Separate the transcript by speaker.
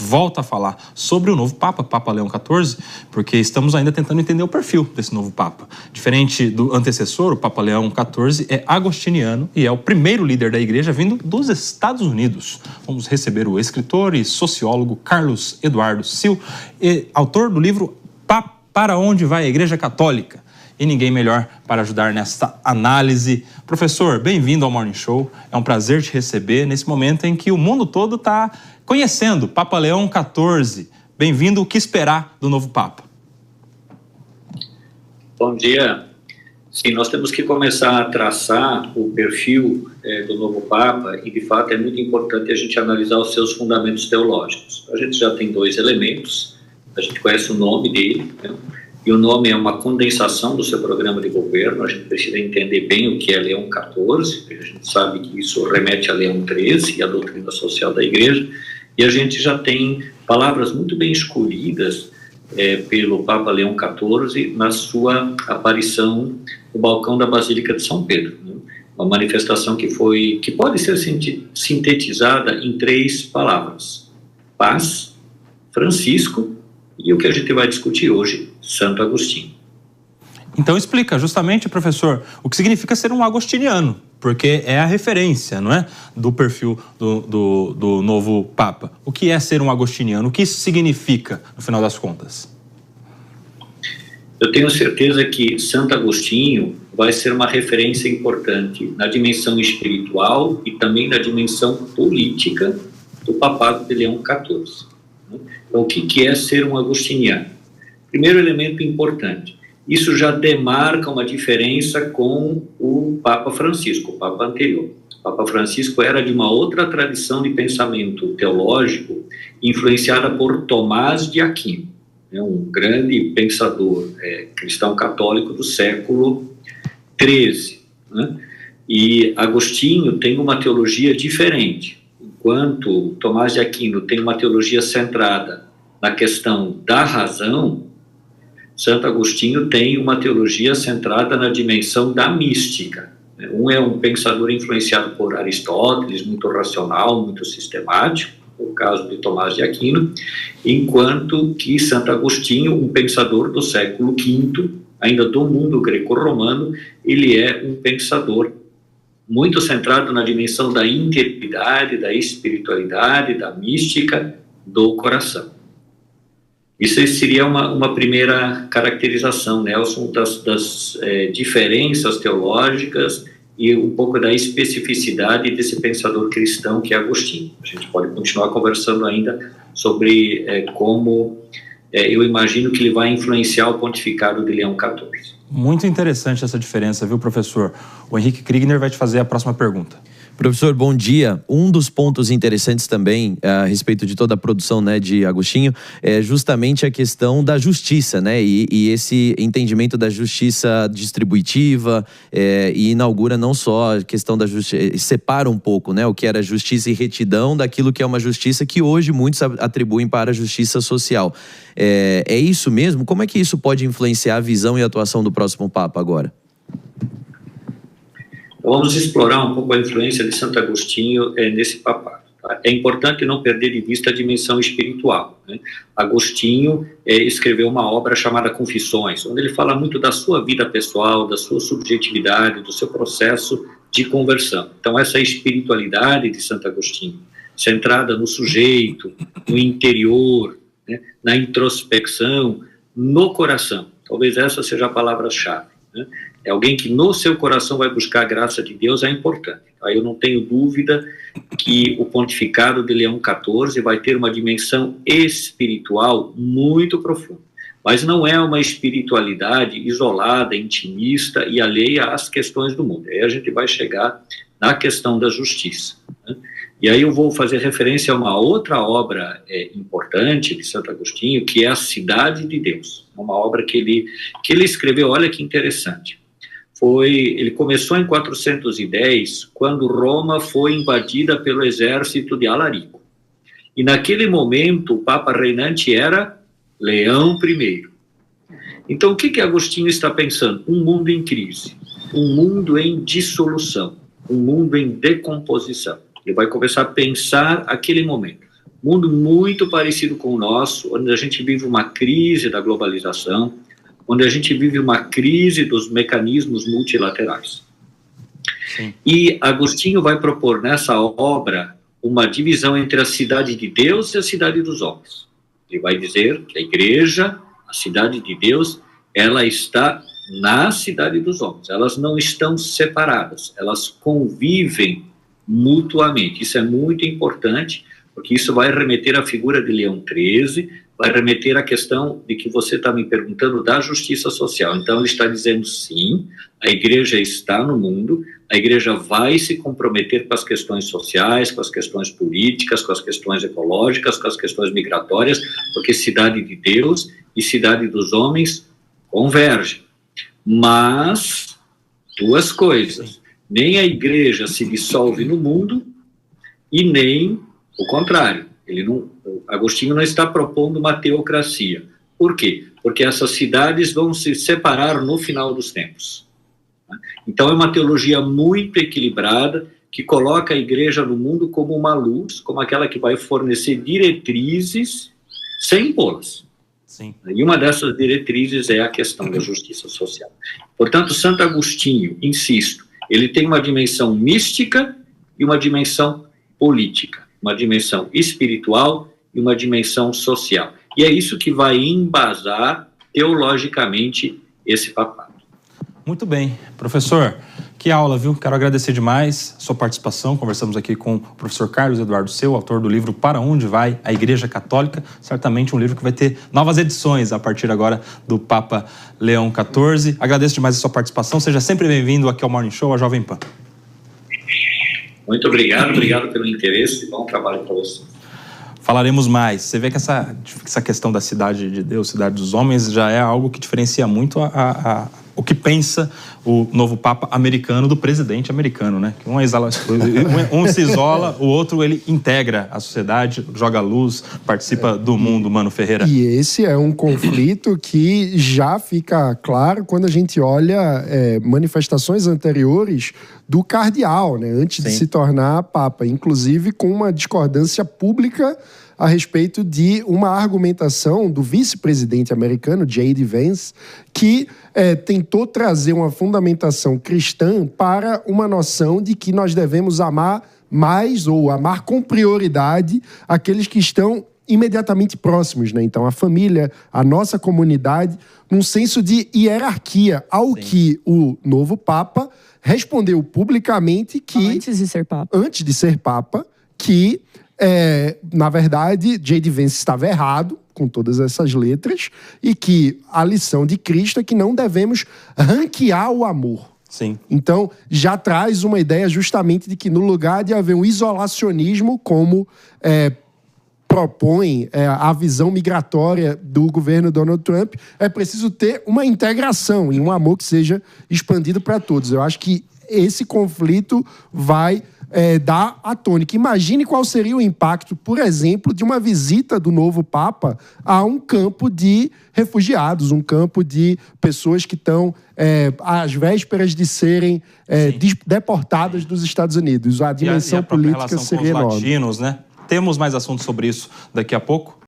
Speaker 1: volta a falar sobre o novo Papa, Papa Leão XIV, porque estamos ainda tentando entender o perfil desse novo Papa. Diferente do antecessor, o Papa Leão XIV é agostiniano e é o primeiro líder da igreja vindo dos Estados Unidos. Vamos receber o escritor e sociólogo Carlos Eduardo Sil, autor do livro Para Onde Vai a Igreja Católica? E ninguém melhor para ajudar nessa análise. Professor, bem-vindo ao Morning Show. É um prazer te receber nesse momento em que o mundo todo está conhecendo Papa Leão XIV. Bem-vindo. O que esperar do novo Papa?
Speaker 2: Bom dia. Sim, nós temos que começar a traçar o perfil do novo Papa e, de fato, é muito importante a gente analisar os seus fundamentos teológicos. A gente já tem dois elementos. A gente conhece o nome dele, né? E o nome é uma condensação do seu programa de governo. A gente precisa entender bem o que é Leão XIV, a gente sabe que isso remete a Leão XIII e a doutrina social da igreja, e a gente já tem palavras muito bem escolhidas pelo Papa Leão XIV na sua aparição no balcão da Basílica de São Pedro, né? Uma manifestação que pode ser sintetizada em 3 palavras: paz, Francisco e o que a gente vai discutir hoje, Santo Agostinho.
Speaker 1: Então explica justamente, professor, o que significa ser um agostiniano, porque é a referência, não é, do perfil do novo Papa. O que é ser um agostiniano? O que isso significa, no final das contas?
Speaker 2: Eu tenho certeza que Santo Agostinho vai ser uma referência importante na dimensão espiritual e também na dimensão política do papado de Leão XIV. Então, o que é ser um agostiniano? Primeiro elemento importante, isso já demarca uma diferença com o Papa Francisco, o Papa anterior. O Papa Francisco era de uma outra tradição de pensamento teológico, influenciada por Tomás de Aquino, um grande pensador cristão católico do século XIII, né? E Agostinho tem uma teologia diferente. Enquanto Tomás de Aquino tem uma teologia centrada na questão da razão, Santo Agostinho tem uma teologia centrada na dimensão da mística. Um é um pensador influenciado por Aristóteles, muito racional, muito sistemático, no caso de Tomás de Aquino, enquanto que Santo Agostinho, um pensador do século V, ainda do mundo greco-romano, ele é um pensador muito centrado na dimensão da integridade, da espiritualidade, da mística do coração. Isso seria uma primeira caracterização, Nelson, das diferenças teológicas e um pouco da especificidade desse pensador cristão que é Agostinho. A gente pode continuar conversando ainda sobre como eu imagino que ele vai influenciar o pontificado de Leão XIV.
Speaker 1: Muito interessante essa diferença, viu, professor? O Henrique Kriegner vai te fazer a próxima pergunta.
Speaker 3: Professor, bom dia. Um dos pontos interessantes também a respeito de toda a produção, né, de Agostinho é justamente a questão da justiça, né, e esse entendimento da justiça distributiva e inaugura não só a questão da justiça, separa um pouco, né, o que era justiça e retidão daquilo que é uma justiça que hoje muitos atribuem para a justiça social. É isso mesmo? Como é que isso pode influenciar a visão e a atuação do próximo Papa agora?
Speaker 2: Vamos explorar um pouco a influência de Santo Agostinho nesse papado. Tá? É importante não perder de vista a dimensão espiritual, né? Agostinho escreveu uma obra chamada Confissões, onde ele fala muito da sua vida pessoal, da sua subjetividade, do seu processo de conversão. Então, essa espiritualidade de Santo Agostinho, centrada no sujeito, no interior, né? Na introspecção, no coração. Talvez essa seja a palavra-chave, né? É alguém que no seu coração vai buscar a graça de Deus, é importante. Aí eu não tenho dúvida que o pontificado de Leão XIV vai ter uma dimensão espiritual muito profunda. Mas não é uma espiritualidade isolada, intimista e alheia às questões do mundo. Aí a gente vai chegar na questão da justiça, né? E aí eu vou fazer referência a uma outra obra importante de Santo Agostinho, que é a Cidade de Deus. Uma obra que ele escreveu, olha que interessante. Ele começou em 410, quando Roma foi invadida pelo exército de Alarico. E naquele momento o Papa reinante era Leão I. Então o que Agostinho está pensando? Um mundo em crise, um mundo em dissolução, um mundo em decomposição. Ele vai começar a pensar aquele momento. mundo muito parecido com o nosso, onde a gente vive uma crise da globalização, onde a gente vive uma crise dos mecanismos multilaterais. Sim. E Agostinho vai propor nessa obra uma divisão entre a cidade de Deus e a cidade dos homens. Ele vai dizer que a igreja, a cidade de Deus, ela está na cidade dos homens. Elas não estão separadas, elas convivem mutuamente. Isso é muito importante, porque isso vai remeter à figura de Leão XIII, vai remeter à questão de que você está me perguntando da justiça social. Então, ele está dizendo, sim, a igreja está no mundo, a igreja vai se comprometer com as questões sociais, com as questões políticas, com as questões ecológicas, com as questões migratórias, porque cidade de Deus e cidade dos homens convergem. Mas, duas coisas, nem a igreja se dissolve no mundo e nem o contrário. Agostinho não está propondo uma teocracia. Por quê? Porque essas cidades vão se separar no final dos tempos. Então é uma teologia muito equilibrada, que coloca a igreja no mundo como uma luz, como aquela que vai fornecer diretrizes sem impô-las. Sim. E uma dessas diretrizes é a questão da justiça social. Portanto, Santo Agostinho, insisto, ele tem uma dimensão mística e uma dimensão política, uma dimensão espiritual e uma dimensão social. E é isso que vai embasar teologicamente esse papado.
Speaker 1: Muito bem. Professor, que aula, viu? Quero agradecer demais a sua participação. Conversamos aqui com o professor Carlos Eduardo Seu, autor do livro Para Onde Vai a Igreja Católica. Certamente um livro que vai ter novas edições a partir agora do Papa Leão XIV. Agradeço demais a sua participação. Seja sempre bem-vindo aqui ao Morning Show, a Jovem Pan.
Speaker 2: Muito obrigado pelo interesse e bom trabalho para você.
Speaker 1: Falaremos mais. Você vê que essa questão da cidade de Deus, cidade dos homens, já é algo que diferencia muito o que pensa o novo Papa americano do presidente americano, né? Um se isola, o outro ele integra a sociedade, joga luz, participa do mundo, Mano Ferreira.
Speaker 4: E esse é um conflito que já fica claro quando a gente olha manifestações anteriores do cardeal, né? Antes de se tornar Papa, inclusive com uma discordância pública a respeito de uma argumentação do vice-presidente americano, J.D. Vance, que tentou trazer uma fundamentação cristã para uma noção de que nós devemos amar mais ou amar com prioridade aqueles que estão imediatamente próximos, né? Então, a família, a nossa comunidade, num senso de hierarquia, ao que o novo Papa respondeu publicamente que...
Speaker 5: Antes de ser Papa,
Speaker 4: que... na verdade, J.D. Vance estava errado com todas essas letras e que a lição de Cristo é que não devemos ranquear o amor.
Speaker 1: Sim.
Speaker 4: Então, já traz uma ideia justamente de que no lugar de haver um isolacionismo, como propõe a visão migratória do governo Donald Trump, é preciso ter uma integração e um amor que seja expandido para todos. Eu acho que esse conflito vai... dar a tônica. Imagine qual seria o impacto, por exemplo, de uma visita do novo Papa a um campo de refugiados, um campo de pessoas que estão às vésperas de serem deportadas dos Estados Unidos. A dimensão política seria enorme.
Speaker 1: Latinos, né? Temos mais assuntos sobre isso daqui a pouco.